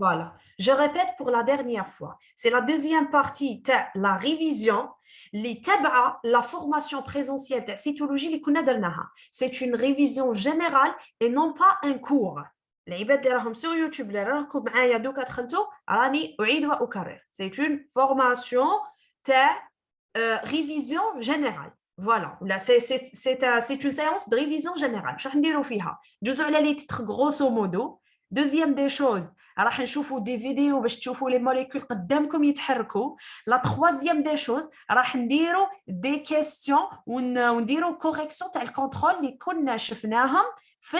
Voilà. Je répète pour la dernière fois. C'est la deuxième partie de la révision. La formation présentielle de cytologie اللي كنا درناها. C'est une révision générale et non pas un cours. العباد اللي راهم sur YouTube اللي راكم معايا دوكا دخلتوا راني أعيد وأكرر. C'est une formation de révision générale. Voilà. Là, c'est une séance de révision générale. شو راح نديروا فيها؟ جزء على les titres grosso modo. Deuxième des choses, راح نشوفوا دي فيديو باش تشوفوا لي موليكول قدامكم يتحركوا. La troisième des choses, راح نديروا دي كيستيون ونديروا كوريكسيون تاع الكونترول اللي كنا شفناهم في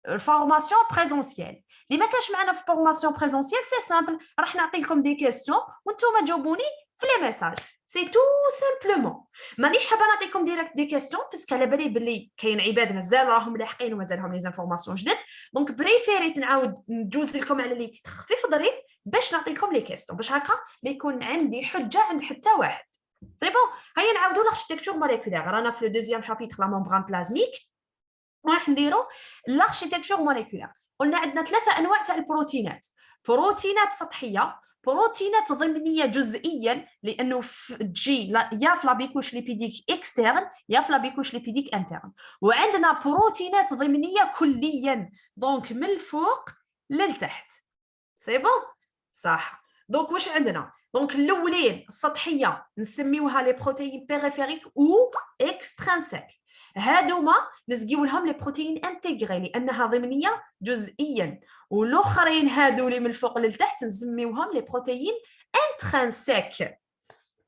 الفورماسيون بريزونسيال. اللي ما كاش معنا في فورماسيون بريزونسيال سي سامبل، راح نعطي لكم دي كيستيون وانتم تجاوبوني في لي ميساج. سي تو سامبلومون. مانيش حابه نعطيكم ديريكت دي كيستيون باسكو على بالي بلي كاين عباد مازال راهم لاحقين ومازالهم لي زانفورماسيون جدد، دونك بريفيريت نعاود ندوز لكم على لي تيتر خفيف ظريف باش نعطي لكم لي كيستيون باش هكا ما يكون عندي حجه عند حتى واحد. سي بون. هيا نعاودوا لاركتيكتور موليكولير. رانا في لو دوزيام شابيتر لا ممبران بلازميك وراح نديروا لاركتيكتور موليكولير. قلنا عندنا ثلاثه انواع تاع البروتينات. بروتينات سطحيه، بروتينات ضمنيه جزئيا لانه تجي يا في لابيكوش ليبيديك اكسترن يا في لابيكوش ليبيديك انترن، وعندنا بروتينات ضمنيه كليا دونك من الفوق للتحت. سي بون صح. دونك واش عندنا؟ دونك الاولين السطحيه نسميوها لي بروتيين بيريفيريك او اكسترانسيك، هادوما نسقيو لهم لي بروتيين انتغري لانها ضمنيه جزئيا، والاخرين هادو اللي من الفوق للتحت نسميوهم لي بروتيين انترانسيك.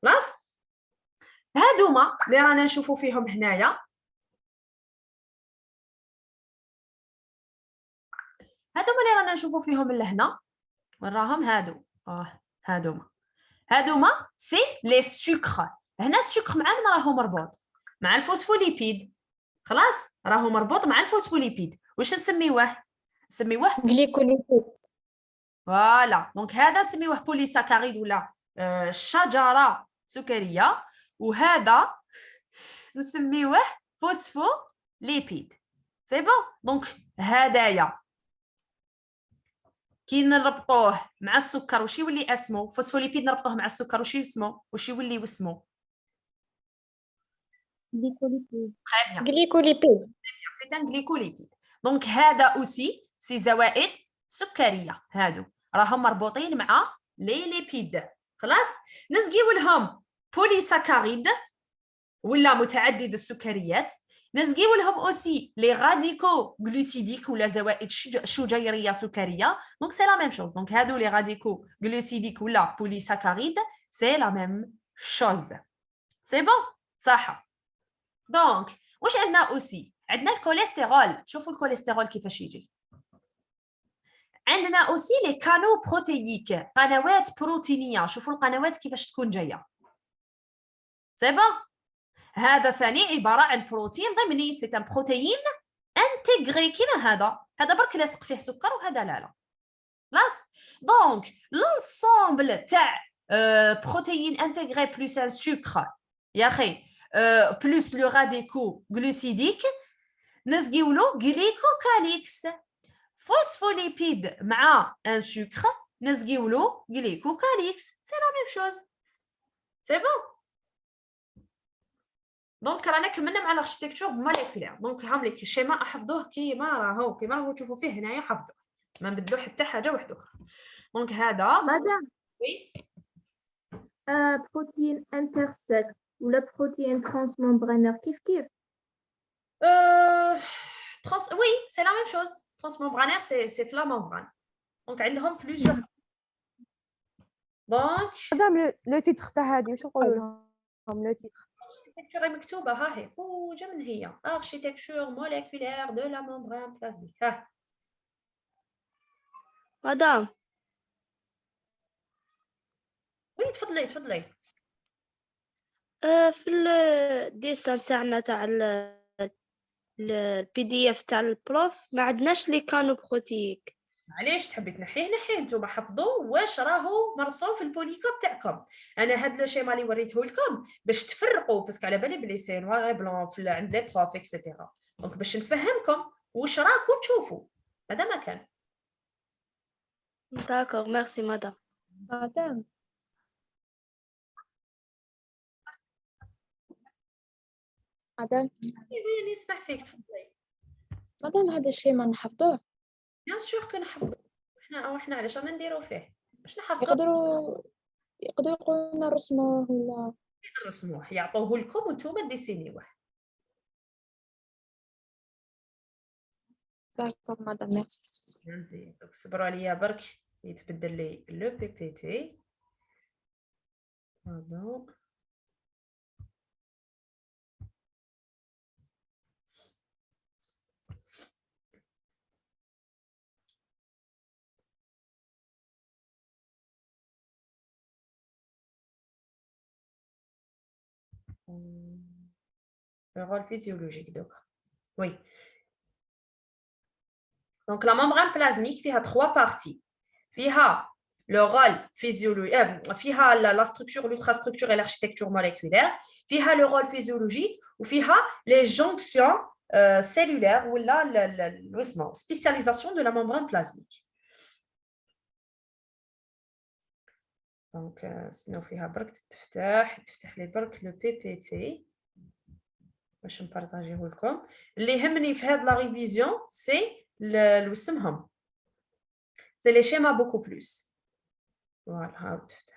خلاص هادوما اللي رانا نشوفوا فيهم هنايا، هادوما اللي رانا نشوفوا فيهم لهنا وراهم هادو هادوما سي لي سكر. هنا السكر مع من راهو مربوط؟ مع الفوسفوليبيد. خلاص راهو مربوط مع الفوسفوليبيد. واش نسميوه؟ نسميوه جليكوليبيد. فوالا. دونك هذا نسميوه بوليساكاريد ولا شجره سكريه، وهذا نسميوه فوسفوليبيد. سي بون. دونك هدايا كي نربطوه مع السكر وش يولي اسمه؟ فوسفوليبيد نربطوه مع السكر وش اسمه؟ وش يولي اسمه؟ جليكوليبيد. très bien. جليكوليبيد. c'est un glycolipide. دونك هذا اوسي سي زوائد سكريه، هادو راهم مربوطين مع لي ليبيد. خلاص نسقيو لهم بوليساكاريد ولا متعدد السكريات، نسقيو لهم اوسي لي راديكو غلوسيديك ولا زوائد شجيريه سكريه. دونك سي لا ميم شوز. دونك هادو لي راديكو غلوسيديك ولا بوليساكاريد سي لا ميم شوز. سي بون صح. دونك واش عندنا اوسي؟ عندنا الكوليسترول. شوفوا الكوليسترول كيفاش يجي. عندنا اوسي لي كانو بروتييك، قنوات بروتينيه. شوفوا القنوات كيفاش تكون جايه. سي بون. هذا ثاني عباره عن بروتين ضمني، سي ان بروتيين انتغري كيما هذا برك لاصق فيه سكر وهذا لا. خلاص دونك لونسومبل تاع بروتيين انتغري بلس ان سكر يا اخي بلس لو راديكو غلوسيديك نسقيو له غليكوكاليكس. فوسفوليبيد مع ان سكر نسقيو له غليكوكاليكس. سي لا ميم شوز. سي بون. دونك رانا كملنا مع الاركتيكتور موليكولير. دونك هام لك الشيما احفظوه كيما راهو تشوفوا فيه هنايا، حفظوه ما نبدلو حتى حاجه واحده اخرى. دونك هذا مدام وي بروتين انترسيك ولا بروتين ترانسممبرانير كيف وي سي لا ميم شوز. ترانسممبرانير سي في لا ممبران. دونك عندهم بليزيور. دونك مدام لو تيتر تاع هادي واش نقولوا لهم؟ لو تيتر اركتيكتور مكتوبه ها هي وجا من هي اركتيكتور موليكولير دو لا ممبران بلازميك. ها مدام وي تفضلي. في الديسان تاعنا تاع البي دي اف تاع البروف ما عندناش لي كانو بروتيك. معليش تحبي تنحيه نتوما حفظوا واش راهو مرسوم في البوليكوب تاعكم. انا هاد لو شيما اللي وريته لكم باش تفرقوا باسكو على بالي بلي سي نوار بلون في عند لي بروف اكسيتيرا. دونك باش نفهمكم واش راكم تشوفوا هذا ما كان. D'accord, merci madame. مادام مادام وي نسمع فيك تفضلي. مادام هذا الشيء ما نحفظوه بيان سور كنحفظو، وحنا علاش رانا نديرو فيه باش نحفظو. يقدروا يقولوا لنا نرسموه ولا نرسموه يعطوه لكم وانتم ديسينيوه. داكور مادام ميرسي فهمتي؟ دونك صبروا عليا برك يتبدل لي لو بي بي تي. pardon. Le rôle physiologique donc. Oui. Donc la membrane plasmique فيها trois parties. فيها le rôle physiologique, فيها la structure, l'ultrastructure et l'architecture moléculaire. فيها le rôle physiologique وفيها les jonctions cellulaires ou la spécialisation de la membrane plasmique. دونك نستناو فيها برك تفتح لي برك لو بي بي تي باش نبارطاجيه لكم. اللي يهمني في هاد لا ريفيزيون سي اسمهم سي لي شيما بوكو بلوس. فوالا هاو تفتح.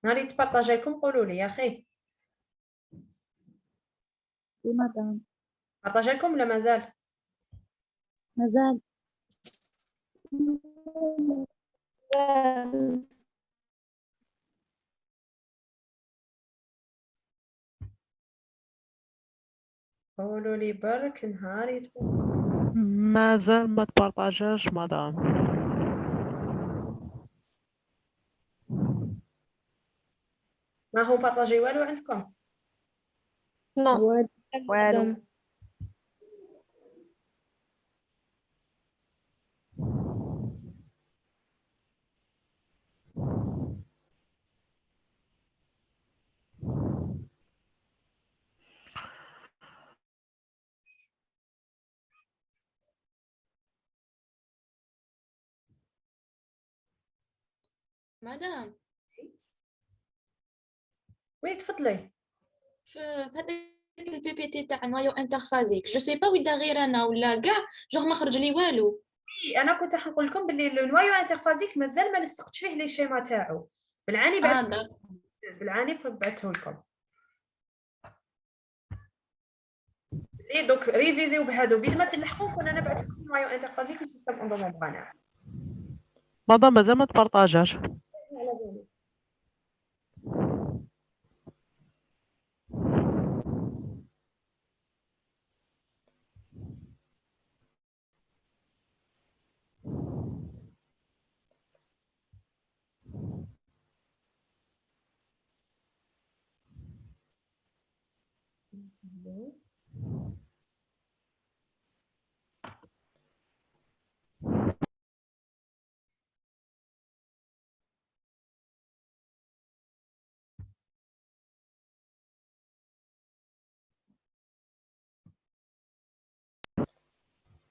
ناري تبارطاجي لكم قولوا لي يا اخي. وي مادام بارطاجي لكم ولا مازال؟ مازال قولوا لي برك نهاري مازال ما تبارطاجاش مدام. ما هو بارطاجي والو عندكم. نو والو. مدام وي تفضلي. في هذاك البي بي تي تاع نوايو انترفازيك جو سي با وين غير انا ولا كاع جوغ ما خرج لي والو. انا كنت راح نقول لكم باللي النوايو انترفازيك مازال ما لصقتش فيه لي شيما تاعو. بالعاني بعثته لكم. لي دوك ريفيزيو بهادو بيد ما تلحقوا كنا نبعث لكم نوايو انترفازيك وسيستم اندومومبرانال. مدام مازال ما تبارطاجاش.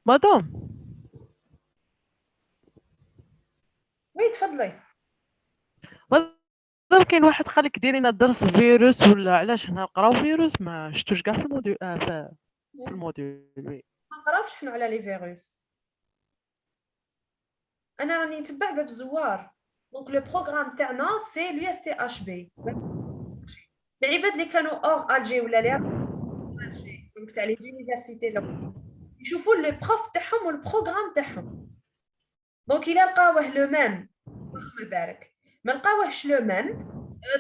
مدام وي تفضلي. مادام كاين واحد قالك ديري لنا درس فيروس ولا علاش هنا نقراو فيروس ما شفتوش كاع في الموديول في الموديول. وي ما نقراوش حنا على لي فيروس. انا راني نتبع باب الزوار. دونك لو بروغرام تاعنا سي لو اس تي اش بي. العباد اللي كانوا اور الجي ولا لي الجي دونك تاع لي زونيفرسيتي يشوفوا لي بروف تاعهم والبروغرام تاعهم. دونك الا لقاوه لو ميم الله يبارك، ما لقاوهش لو ميم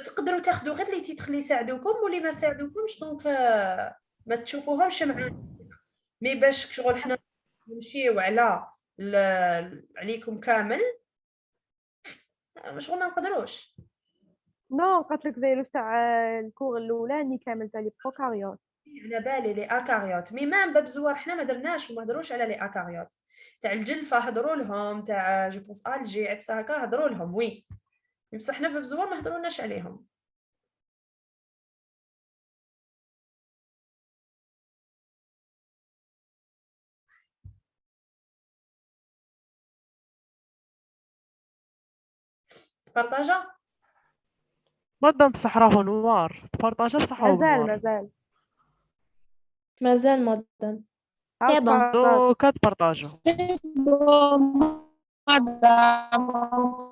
تقدروا تاخذوا غير لي تيتر اللي يساعدوكم واللي ما ساعدوكمش دونك ما تشوفوهمش معانا. مي باش شغل حنا نمشيو على عليكم كامل شغل ما نقدروش. نو قالت لك فيروس تاع الكور الاولاني كامل تاع لي بروكاريوت. على بالي لي اكاريوت مي مام باب زوار حنا ما درناش وما هضروش على لي اكاريوت تاع الجلفه هضروا لهم تاع جو بونس الجي عبسه هكا هضروا لهم وي بصح حنا باب زوار ما هضروناش عليهم. بارطاجا مادام بصح راهو نوار تبارطاجا بصح راهو مازال مازال مدام. سي بون. دوكا تبارطاجا. فوالا.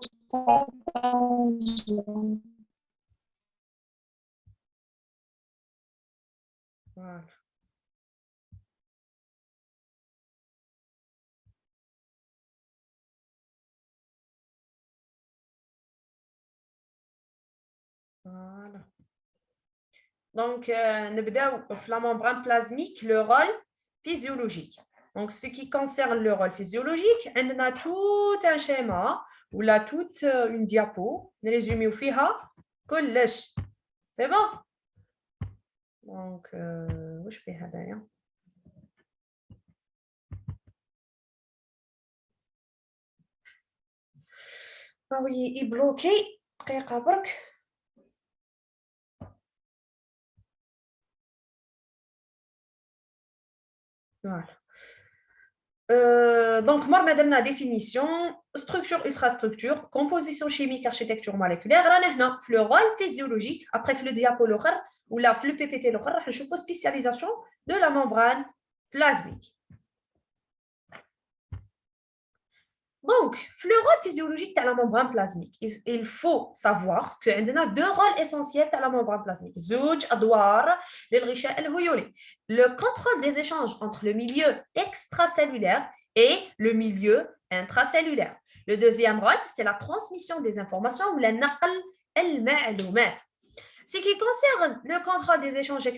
Voilà. Donc, نبداو في la membrane plasmique, le rôle physiologique. Donc, ce qui concerne le rôle physiologique, on a tout un schéma ou là toute une diapo, nrésumé فيها كلش. C'est bon? Donc, واش فيه هذايا؟ Ah oui, يبلوكي دقيقة برك. Voilà. Donc, moi, madame, la définition, structure, ultrastructure, composition chimique, architecture moléculaire, là, le rôle physiologique, après le diapo, ou là, le PPT, je fais spécialisation de la membrane plasmique. Donc, le rôle physiologique de la membrane plasmique, il faut savoir qu'il y a deux rôles essentiels de la membrane plasmique. Le contrôle des échanges entre le milieu extracellulaire et le milieu intracellulaire. Le deuxième rôle, c'est la transmission des informations ou la naql al-ma'loumat. Ce qui concerne le contrôle des échanges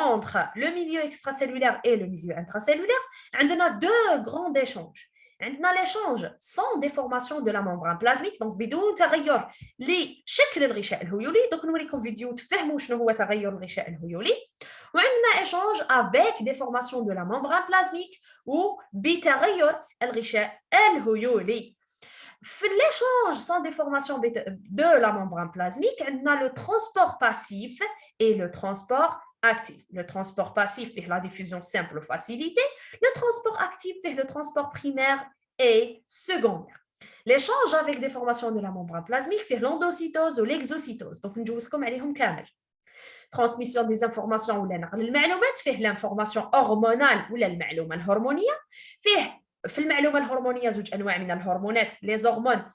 entre le milieu extracellulaire et le milieu intracellulaire, on a deux grands échanges. عندنا l'échange sans déformation de la membrane plasmique donc بدون تغير لشكل الغشاء الهيولي. donc نوريكم فيديو تفهموا شنو هو تغير الغشاء الهيولي. وعندنا échange avec déformation de la membrane plasmique ou بتغير الغشاء الهيولي. في l'échange sans déformation de la membrane plasmique on a le transport passif et le transport actif. Le transport passif fait la diffusion simple ou facilitée. Le transport actif fait le transport primaire et secondaire. L'échange avec des formations de la membrane plasmique fait l'endocytose ou l'exocytose. Donc, nous jouons عليهم كامل. Transmission des informations ou المعلومات fait l'information hormonale ou المعلومة الهرمونية. في المعلومة الهرمونية زوج أنواع من الهرمونات les hormones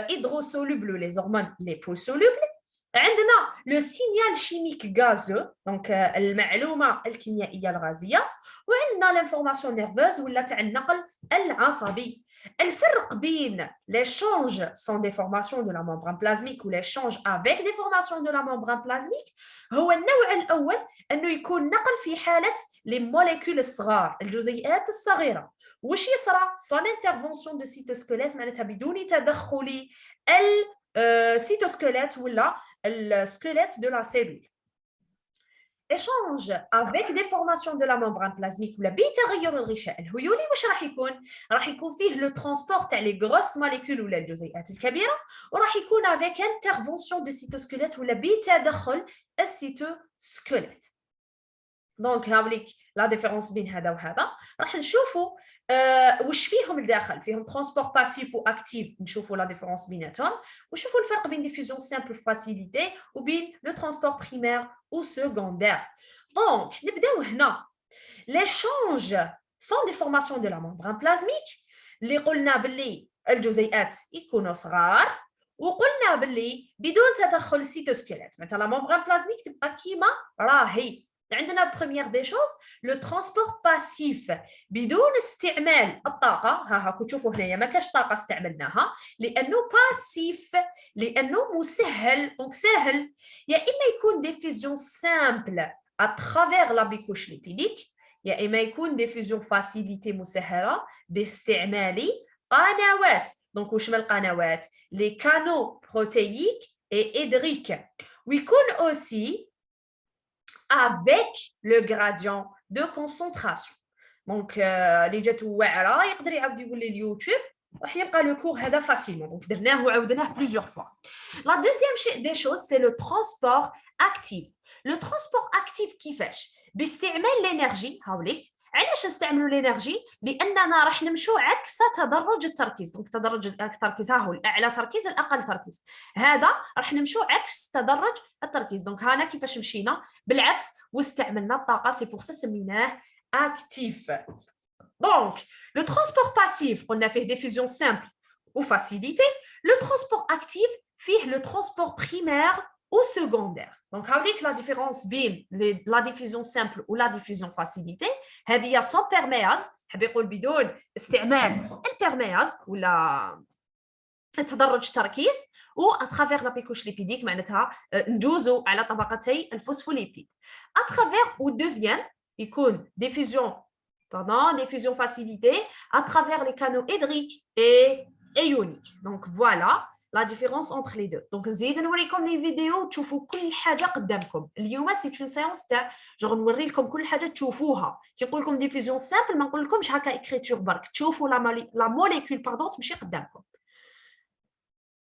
hydrosolubles ou les hormones liposolubles. عندنا le signal chimique gazeux donc المعلومة الكيميائية الغازية وعندنا l'information nerveuse ولا تاع النقل العصبي. الفرق بين l'échange sans déformation de la membrane plasmique ou l'échange avec déformation de la membrane plasmique هو النوع الأول أنه يكون نقل في حالة les molécules الصغار الجزيئات الصغيرة. وش يصرى sans intervention de cytosquelette معناتها بدون تدخل السيتوسكليت ولا le squelette de la cellule. Échange avec des formations de la membrane plasmique ou la بتغير الغشاء الهيولي واش راح يكون فيه le transport تاع les grosses molécules ولا الجزيئات الكبيرة وراح يكون avec intervention de cytosquelette ولا بتدخل السيتوسكليت. دونك هاوليك لا ديفيرونس بين هذا وهذا. راح نشوفوا واش فيهم الداخل فيهم ترانسبور باسيف واكتيف نشوفوا لا ديفيرونس بيناتهم ونشوفوا الفرق بين ديفيوزيون سامبل فاسيليتي وبين لو ترانسبور بريمير و سكوندير. دونك نبداو هنا l'échange sans déformation de la membrane plasmique اللي قلنا باللي الجزيئات يكونوا صغار وقلنا باللي بدون تدخل السيتوسكليت معناتها لا membrane plasmique تبقى كيما راهي. عندنا première des choses le transport passif بدون استعمال الطاقة. ها تشوفوا هنايا ما كاش طاقة استعملناها لأنه باسيف لأنه مسهل. دونك سهل يا إما يكون diffusion simple à travers la bicouche lipidique يا إما يكون diffusion facilitée مسهلة باستعمال قنوات Donc, وش من القنوات les canaux protéiques et hydriques ويكون aussi avec le gradient de concentration. Donc, اللي جات واعره يقدر يعاود يقول لي اليوتيوب راح يلقى لو كور هذا فاسيلمون. دونك درناه وعاودناه plusieurs fois. La deuxième des choses c'est le transport actif. Le transport actif كيفاش؟ باستعمال الانرجي. هاوليك علاش نستعملوا الانرجي؟ لاننا راح نمشوا عكس تدرج التركيز. دونك تدرج التركيز ها هو الاعلى تركيز الاقل تركيز، هذا راح نمشوا عكس تدرج التركيز. دونك هنا كيفاش مشينا بالعكس واستعملنا الطاقه، سي بور سا سميناه actif. Donc, le transport passif, on a fait des fusions simples ou facilitées. Le transport actif fait le transport primaire ou secondaire. Donc, avec la différence بين la diffusion simple ou la diffusion facilitée, هذه sans perméase، حاب يقول بدون استعمال البرمياز ولا تدرج التركيز، و اترافير لا بيكوش ليبيديك معناتها ندوزو على طبقتي الفوسفوليبيد. اترافير او دوزيام يكون diffusion facilitée à travers les canaux hydriques et ioniques. Donc voilà la différence entre les deux. Donc زيد نوريكم لي فيديو تشوفوا كل حاجه قدامكم. اليوم سي اون سيونس تاع جو نوري لكم كل حاجه تشوفوها. كي نقول لكم ديفيزيون سامبل ما نقول لكمش هكا اكريتور برك، تشوفوا لا موليكول باردون تمشي قدامكم.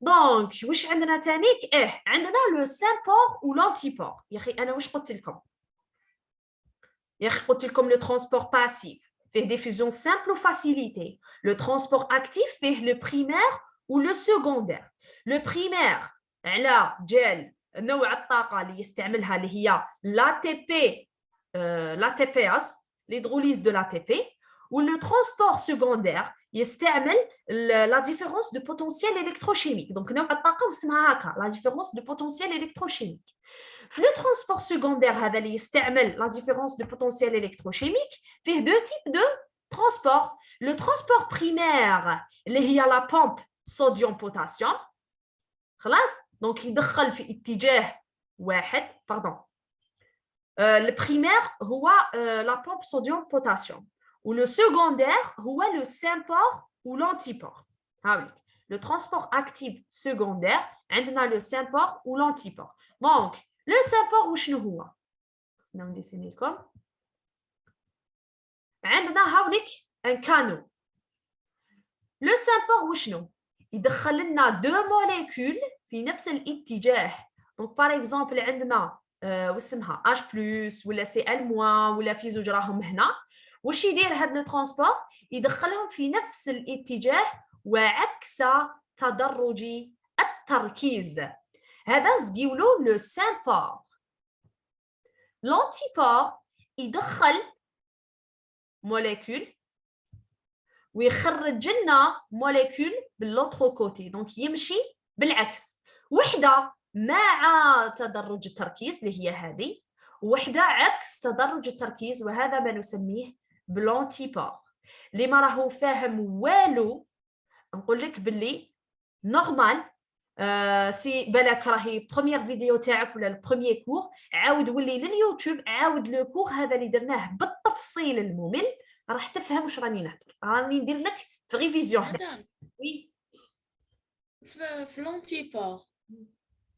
دونك واش عندنا تانيك؟ عندنا لو سامبور و لانتيبور. يا اخي انا واش قلت لكم؟ يا اخي قلت لكم لو ترانسبور باسيف فيه diffusion simple ou facilitée. Le transport actif fait le primaire ou le secondaire. Le primaire على جال نوع الطاقة اللي يستعملها اللي هي l'ATP l'ATPase l'hydrolyse de l'ATP. ou le transport secondaire يستعمل la différence de potentiel électrochimique. Donc نوع الطاقة واسمها هكا la différence de potentiel électrochimique. Le transport secondaire هذا اللي يستعمل la différence de potentiel électrochimique فيه deux types de transport. Le transport primaire اللي هي la pompe sodium-potassium خلاص، donc يدخل في اتجاه واحد pardon. Le primaire هو la pompe sodium-potassium ou le secondaire هو le symport ou l'antiport. Le transport actif secondaire عندنا le symport ou l'antiport. Donc le symport وشنو هو؟ خصنا نديسيني لكم. عندنا هاوليك ان كانو. لو سامبور وشنو؟ يدخل لنا دو موليكول في نفس الاتجاه. دونك باغ اكزومبل عندنا واسمها H+ ولا Cl- ولا في زوج راهم هنا. واش يدير هاد لو ترانسبور؟ يدخلهم في نفس الاتجاه وعكس تدرج التركيز. هذا زقيولو لو سامبور. لانتيبور يدخل موليكول ويخرج لنا موليكول باللوترو كوتي. دونك يمشي بالعكس، وحده مع تدرج التركيز اللي هي هذه، وحده عكس تدرج التركيز، وهذا ما نسميه بلانتيبور. اللي ما راهو فاهم والو نقول لك باللي نورمال سي بالك راهي بروميير فيديو تاعك ولا البروميير كور، عاود ولي لليوتيوب عاود لو كور هذا اللي درناه بالتفصيل الممل، راح تفهم واش راني نهضر. راني ندير لك في ريفيزيون. مدام وي في لونتيبور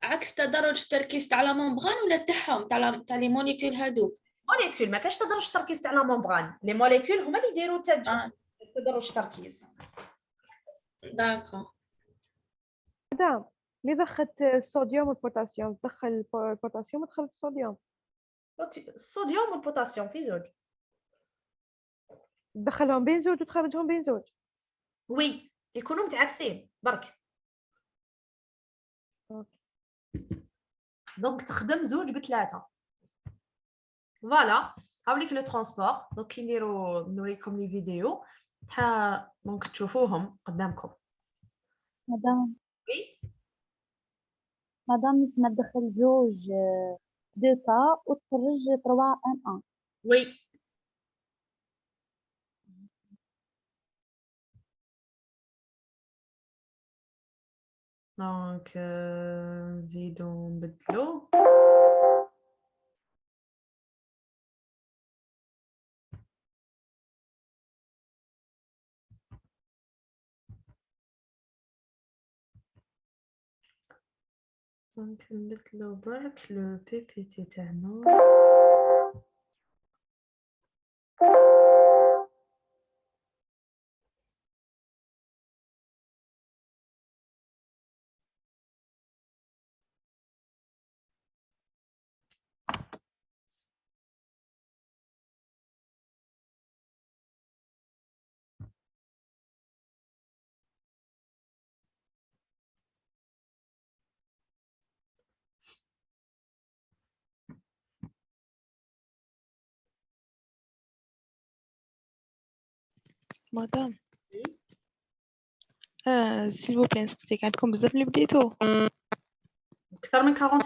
عكس تدرج التركيز تاع لا ممبران ولا تاعهم تاع لي موليكول هادوك؟ موليكول ما كاش تدرج التركيز تاع لا ممبران، لي موليكول هما اللي يديروا تدرج التركيز. داكو مدام اللي دخلت الصوديوم والبوتاسيوم تدخل البوتاسيوم ودخلت الصوديوم، الصوديوم والبوتاسيوم في زوج. تدخلهم بين زوج وتخرجهم بين زوج. وي يكونوا متعاكسين برك. دونك تخدم زوج بثلاثه. فوالا هاوليك لو ترانسبور. دونك كي نديرو نوريكم لي فيديو دونك تشوفوهم قدامكم. مدام وي لازم تدخل زوج 2 كا وتخرج 3 ان 1. وي دونك نزيدو نبدلو. دونك نبدلو برك لو بي بي تي تاعنا. مدام s'il vous plaît نسيتك عندكم بزاف اللي بديتو اكثر من 40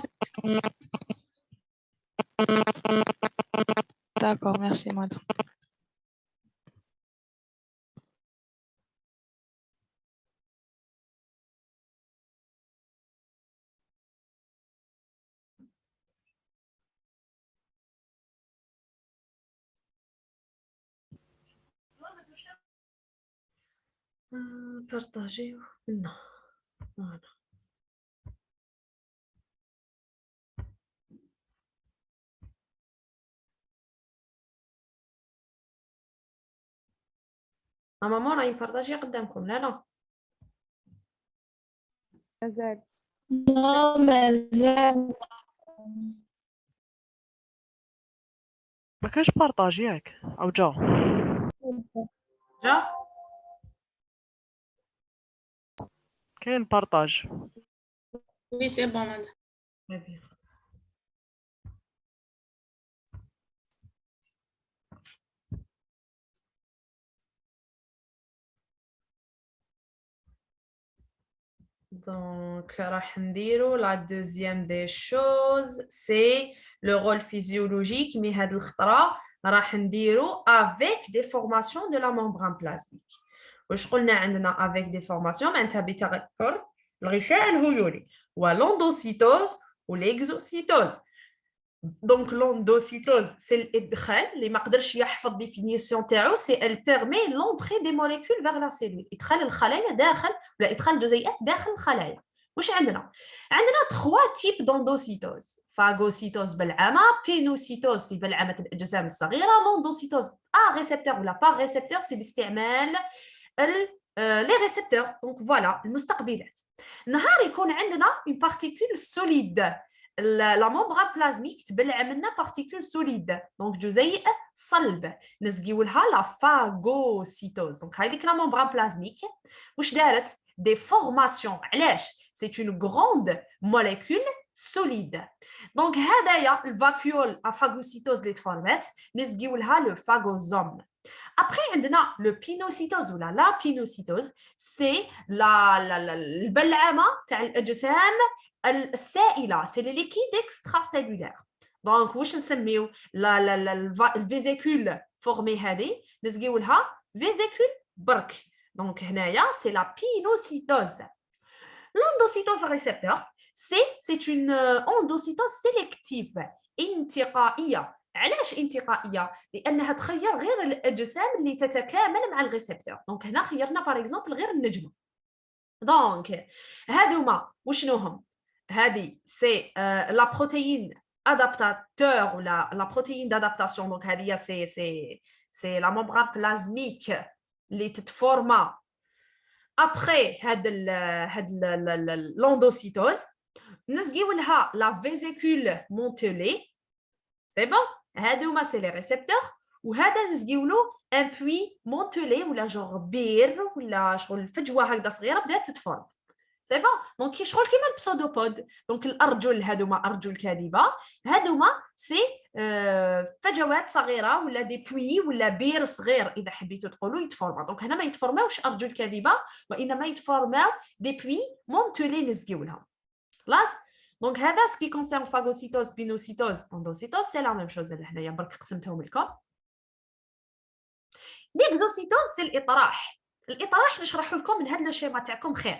داكور ميرسي مدام بارطاجيو. Non. Voilà. ماما راهي مبارطاجيه قدامكم لا مازال. لا مازال. ما كانش بارطاج ياك او جا جا كاين بارطاج وي سي بون مدام. Très bien. Donc, راح نديرو la deuxième des choses, c'est le rôle physiologique. Mais هاد الخطرة راح نديرو avec des formations de la membrane plasmique. واش قلنا عندنا avec des formations معناتها بتغير الغشاء الهيولي واللوندوسيتوز والاكزوسيتوز. Donc l'endocytose c'est الادخال اللي ما قدرش يحفظ définition تاعو, c'est elle permet l'entrée des molécules vers la cellule, ادخال الخلايا داخل ولا ادخال الجزيئات داخل الخلايا. واش عندنا 3 types d'endocytose: phagocytose بالعامة, pénocytose بالعامة الأجسام الصغيرة, l'endocytose à récepteur ولا par récepteur c'est باستعمال les récepteurs. Donc voilà المستقبلات. نهار يكون عندنا une particule solide, la membrane plasmique تبلع منها particule solide, donc جزيء صلب نسقيو لها la phagocytose. donc هاي لك la membrane plasmique واش دارت des formations. علاش؟ c'est une grande molécule solide. donc هدايا الفاكيول à phagocytose اللي تفورمات نسقيو لها le phagosome. Après, on a le pinocytose ou la pinocytose, c'est البلعمة تاع الأجسام السائلة, c'est le liquide extracellulaire. Donc, واش نسميو الفيزيكول فورمي هذه نسقيو لها فيزيكول برك. donc هنايا c'est la pinocytose. L'endocytose récepteur, c'est une endocytose sélective انتقائية. علاش انتقائيه؟ لانها تخير غير الاجسام اللي تتكامل مع الريسبتور. دونك هنا خيرنا باغ اكزومبل غير النجمه. دونك هادوما وشنوهم؟ هذه سي لا بروتيين ادابتاتور ولا لا بروتيين دادابتاسيون. دونك هذه سي لا ممبران بلازميك اللي تتفورما ابري هاد لوندوسيتوز. نسقيو لها لا فيزيكول مونتولي, سي بون. هادوما سي لي ريسبتور, وهذا نسقيو له ان بوي مونتولي ولا جوغ بير ولا شغل فجوه هكذا صغيره بدات تتفورم, سي بون. دونك شغل كيما البسودوبود. دونك الارجل هادوما ارجل كاذبه, هادوما سي فجوات صغيره ولا دي بوي ولا بير صغير اذا حبيتوا تقولوا يتفورما. دونك هنا ما يتفورماوش ارجل كاذبه وانما يتفورماو دي بوي مونتولي نسقيو لهم. خلاص. Donc, ce qui concerne phagocytose, pinocytose, endocytose, c'est la même chose. L'exocytose, c'est l'إطراح. الاطراح نشرح لكم من هذا لو شيما تاعكم خير.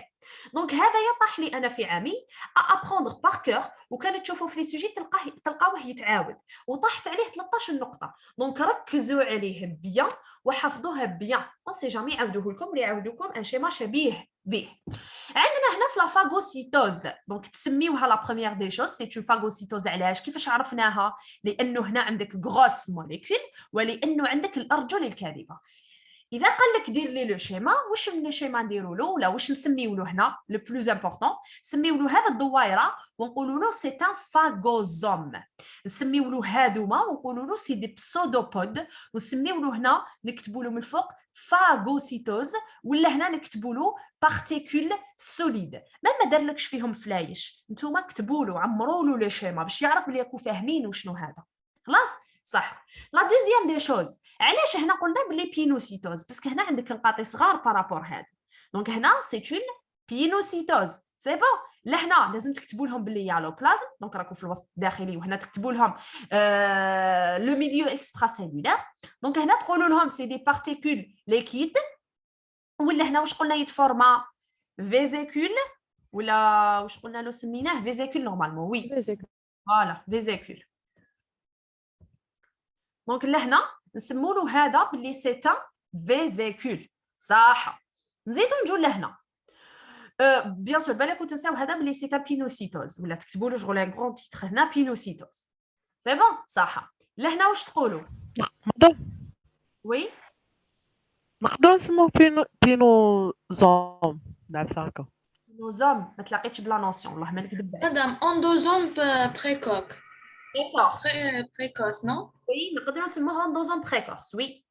دونك هذا يطرح لي انا في عامي ابروندر بار كور، وكانت تشوفوا في لي سوجي تلقاوه يتعاود وطاحت عليه 13 نقطه. دونك ركزوا عليه بيان وحفظوها بيان، اون سي جامي يعاودوه لكم ولا يعاودوكم ان شيما شبيه به. عندنا هنا في لا فاغوسيتوز، دونك تسميوها لا بروميير دي شوز سي اون فاغوسيتوز. علاش؟ كيفاش عرفناها؟ لانه هنا عندك غروس موليكول ولانه عندك الارجل الكاذبه. اذا قال لك دير لي لو شيما، واش من شيما نديروا له ولا واش نسميو له هنا؟ لو بلوز امبورطون نسميو له هذا الدويره ونقولوا له سي ان فاغوزوم. نسميو له هادوما ونقولوا له سي دي بسودوبود، ونسميو له هنا نكتبوا له من الفوق فاغوسيتوز، ولا هنا نكتبوا له بارتيكول سوليد. ما دارلكش فيهم فلايش، نتوما كتبوا له عمروا له لو شيما باش يعرف بلي راكم فاهمين وشنو هذا. خلاص صح. لا دوزيام دي شوز، علاش هنا قلنا بلي بينوسيتوز؟ باسكو هنا عندك نقاط صغار بارابور هذا. دونك هنا سي اون بينوسيتوز سي بون. لهنا لازم تكتبوا لهم بلي يالو بلازم، دونك راكم في الوسط الداخلي، وهنا تكتبوا لهم لو ميليو اكسترا سيلولير. دونك هنا تقولوا لهم سي دي بارتيكول ليكيد، ولا هنا واش قلنا يتفورما فيزيكول، ولا واش قلنا له سميناه فيزيكول نورمالمون. وي فوالا فيزيكول. دونك لهنا نسموا له هذا باللي سي ان فيزيكول صح. نزيدو نجو لهنا بيان سور بالك تنساو هذا باللي سي ان بينوسيتوز، ولا تكتبوا له شغل ان غران تيتر هنا بينوسيتوز سي بون صح. لهنا واش تقولوا؟ نقدر وي نقدر نسموه بينوزوم نعرف هكا. بينوزوم ما تلاقيتش بلا نونسيون والله ما نكذب عليك. مدام اندوزوم بريكوك بريكورس بريكوس نو. وي نقدروا نسموه اندوزوم بريكورس. وي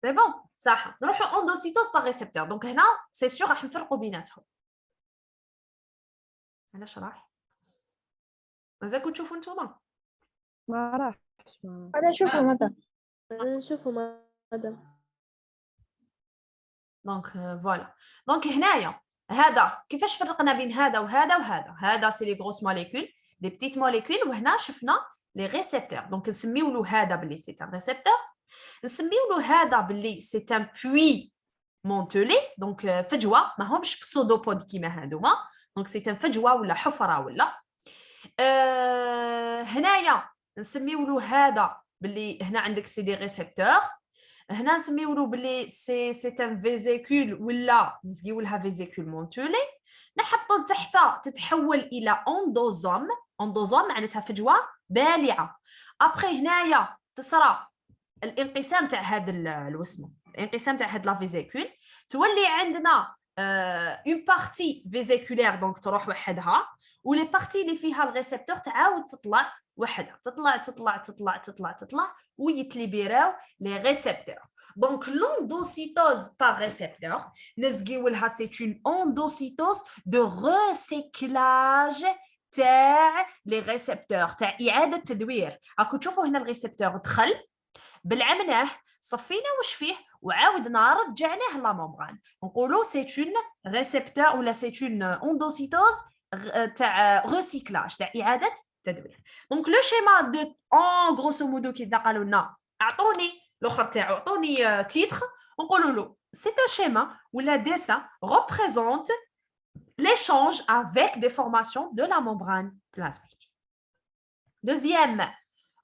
سي بون صح. نروحوا اندوسيتوز باغ ريسبتور. دونك هنا سي سيغ راح نفرقوا بيناتهم. انا شرح مازالكم تشوفوا نتوما؟ ما راحش أنا أشوفه مدام. نشوفوا مدام. دونك فوالا. دونك هنايا هذا كيفاش فرقنا بين هذا وهذا وهذا؟ هذا سي لي غروس موليكول دي بتيت موليكول، وهنا شفنا لي ريسبتور. دونك نسميو له هذا باللي سي ان ريسبتور، نسميو له هذا باللي سي ان بوي مونتولي. دونك فجوه ماهمش بسودوبود كيما هادوما، دونك سي ان فجوه ولا حفره ولا هنايا نسميو له هذا باللي هنا عندك سي دي ريسبتور، هنا نسميو له باللي سي ان فيزيكول ولا نزقيو لها فيزيكول مونتولي. نحطوا لتحت تتحول الى اندوزوم. اندوزوم معناتها فجوه بالعه. ابري هنايا تصرى الانقسام تاع هذا الوسمه، الانقسام تاع هاد لا فيزيكول، تولي عندنا اون بارتي فيزيكولير دونك تروح وحدها، ولي بارتي اللي فيها الريسبتور تعاود تطلع وحدها، تطلع تطلع تطلع تطلع تطلع ويتليبيراو لي ريسبتور. دونك l'endocytose par récepteur نزقيو لها سي اون اندوسيتوز دو ريسيكلاج تاع لي ريسبتور، تاع اعاده تدوير. راكم تشوفوا هنا الريسبتور دخل بلعمناه صفينا واش فيه وعاودنا رجعناه لا ممبران، نقولوا سي اون ريسبتور ولا سي اون اندوسيتوز تاع ريسيكلاج تاع اعاده تدوير. دونك لو شيما دو ان غروسو مودو كي قالوا لنا اعطوني الاخر تاعو، اعطوني تيتر، نقولوا له سي ان شيما ولا ديسان représente l'échange avec des formations de la membrane plasmique. Deuxième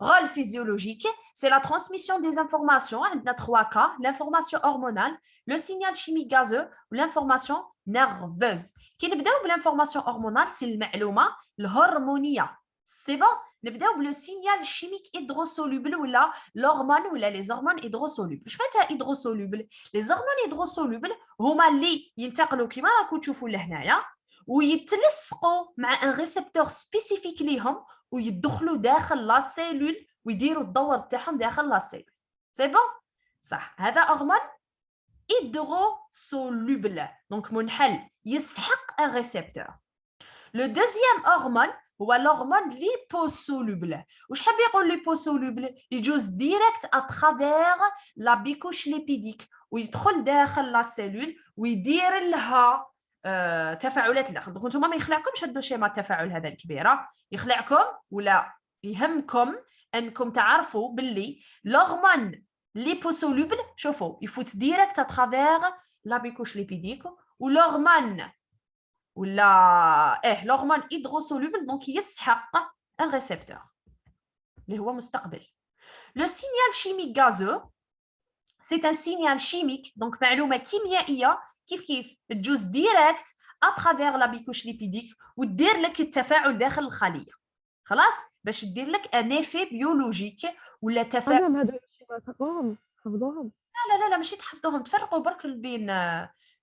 rôle physiologique, c'est la transmission des informations. On a 3 cas, l'information hormonale, le signal chimique gazeux ou l'information nerveuse. Qui نبداو بالinformation hormonale, c'est المعلومة الهرمونية. C'est bon. نبداو بلو signal chimique hydrosoluble ولا l'hormone ولا les hormones hydrosolubles. واش معناتها hydrosoluble؟ les hormones hydrosolubles هما اللي ينتقلوا كيما راكم تشوفوا لهنايا ويتلصقوا مع ان ريسبتور سبيسيفيك ليهم ويدخلوا داخل لا سيلول ويديروا الدور تاعهم داخل لا سيلول. سي بون صح. هذا هرمون hydrosoluble دونك منحل يسحق ان ريسبتور. لو دوزيام هرمون هو الهرمون ليبوسولوبل. واش حاب يقول ليبوسولوبل؟ يجوز ديريكت اترافير لا بيكوش ليبيديك ويدخل داخل لا سيلول ويدير لها تفاعلات داخل. دونك نتوما ما يخلعكمش هاد الشيما التفاعل هذا الكبيره، يخلعكم ولا يهمكم انكم تعرفوا باللي l'hormone liposoluble شوفوا يفوت ديريكت à travers la bicouche lipidique و l'hormone ولا l'hormone hydrosoluble donc يسحق un récepteur اللي هو مستقبل. Le signal chimique gazeux c'est un signal chimique donc معلومة كيميائية كيف تجوز ديريكت à travers la bicouche lipidique ودير لك التفاعل داخل الخلية خلاص باش دير لك ان ايفي بيولوجيك ولا تفاعل. مادام هادو شي ما تقراهم حفظوهم. لا ماشي تحفظوهم تفرقوا برك بين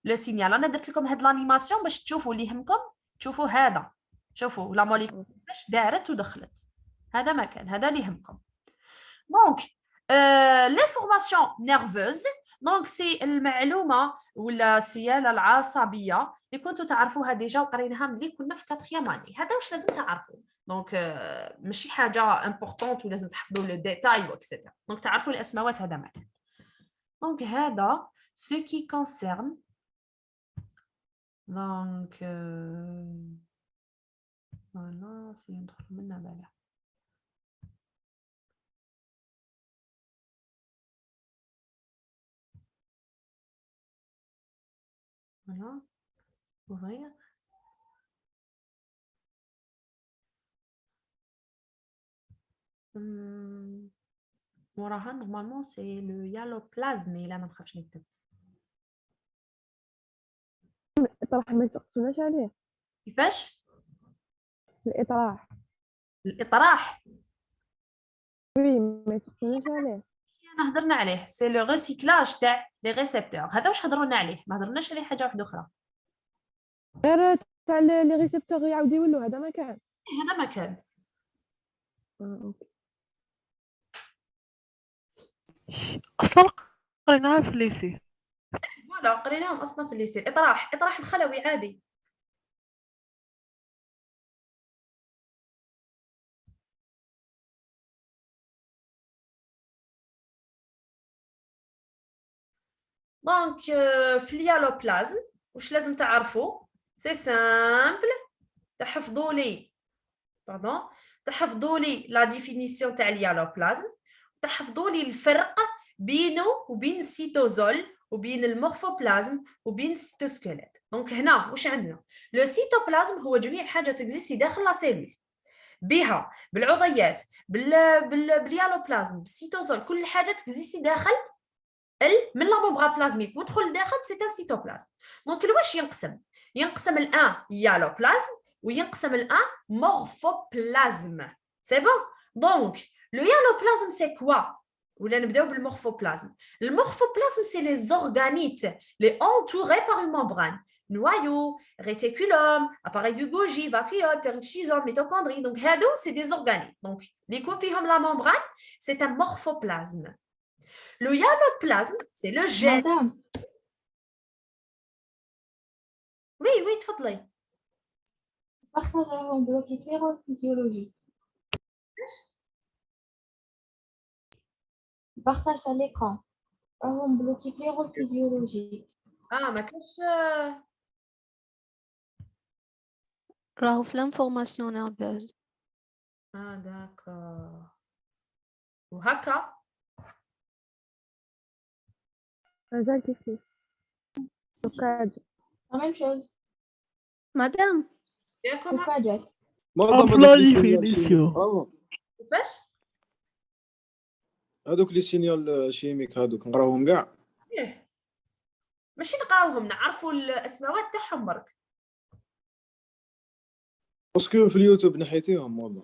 لو سينيال. انا درت لكم هاد لانيماسيون باش تشوفوا اللي يهمكم تشوفوا هذا شوفوا لا موليكول باش دارت ودخلت هذا مكان هذا اللي يهمكم. دونك لانفورماسيون نيرفوز دونك سي المعلومه ولا السياله العصبيه اللي كنتوا تعرفوها ديجا وقريناها ملي كنا في 4 اني. هذا واش لازم تعرفوا دونك ماشي حاجه امبورطونت ولازم تحفظوا لو ديتاي وكسيتيرا. دونك تعرفوا الاسماوات هذا مكان. دونك هذا ce qui concerne donc voilà c'est ندخل منها بالها. Voilà, ouvrir. وراها normalement c'est le hyaloplasme إلا ما نخافش نكتب. الإطراح ما يسقسوناش عليه. كيفاش؟ الإطراح. الإطراح. وي ما يسقسوناش عليه. أنا هضرنا عليه سي لو ريسيكلاج تاع لي ريسبتور. هذا واش هضرنا عليه ما هضرناش عليه حاجة واحدة أخرى. غير تاع لي ريسبتور يعاودوا يولوا هذا ما كان. هذا ما كان. اوكي. اصلا قريناها في الليسي. فوالا قريناهم اصلا في الليسي. اطراح الخلوي عادي. دونك في اليالوبلازم واش لازم تعرفوا سي سامبل تحفظوا لي لا ديفينيسيون تاع اليالوبلازم تحفظوا لي الفرق بينه وبين السيتوزول وبين المورفوبلازم وبين السيتوسكيليت. دونك هنا واش عندنا لو سيتوبلازم هو جميع حاجه تكزيستي داخل لا سيلول بها بالعضيات باليالوبلازم بالسيتوزول كل حاجه تكزيستي داخل من لا ممبران بلازميك وتدخل لداخل سي ان سيتوبلازم. دونك واش ينقسم الان يالوبلازم وينقسم الان مورفوبلازم. سي بون. دونك لو يالوبلازم سي كوا ولا نبداو بالمورفوبلازم. المورفوبلازم سي لي زورغانيت لي entourés par une membrane noyau, réticulum, appareil de Golgi, vacuole, peroxysome, mitochondrie. Donc هادو c'est des organites. Donc les يكون فيهم la membrane c'est un morphoplasme. Le hyaloplasme c'est le gène. مدام Oui تفضلي. partage راهم بلوكي فيزيولوجي. partage تاع l'écran راهم بلوكي فيزيولوجي. ما كاش راهو في l'information nerveuse. داكور. وهكا مازال كيف ستوكاج. la même chose. مدام ياكم stockage. لا ديفينيسيون. كيفاش هذوك لي سينيال شيميك هذوك نقراوهم كاع. ماشي نقراوهم نعرفوا الاسماوات تاعهم برك. باسكو في اليوتيوب نحيتيهم والله.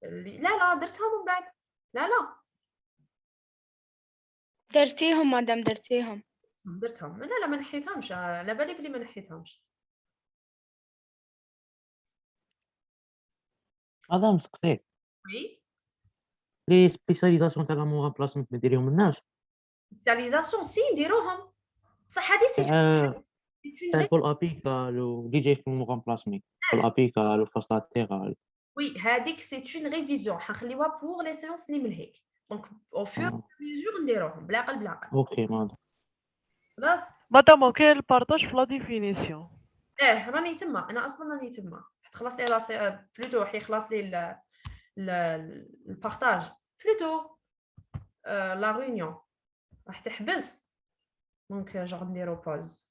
لا درتهم من بعد. لا درتيهم مدام درتيهم. درتهم. لا ما نحيتهمش على بالي بلي ما نحيتهمش. هذا مسقسيك وي لي سبيسياليزاسيون تاع لا مون بلاسمنت ما ديريهم الناس سبيسياليزاسيون سي نديروهم بصح هذه سي تاع بول ابيكال ودي جي في مون بلاسميك بول ابيكال وفاس لاتيرال. وي هذيك سي اون ريفيزيون حنخليوها بور لي سيونس اللي من هيك. دونك او فور ميزور نديروهم بالعقل. اوكي ماذا خلاص مادام كاين البارطاج في لا ديفينيسيون. راني تما. انا اصلا راني تما حيت خلاص لي بلوتو حي خلاص لي le partage, plutôt la réunion. راح تحبس. Donc, je vais pause.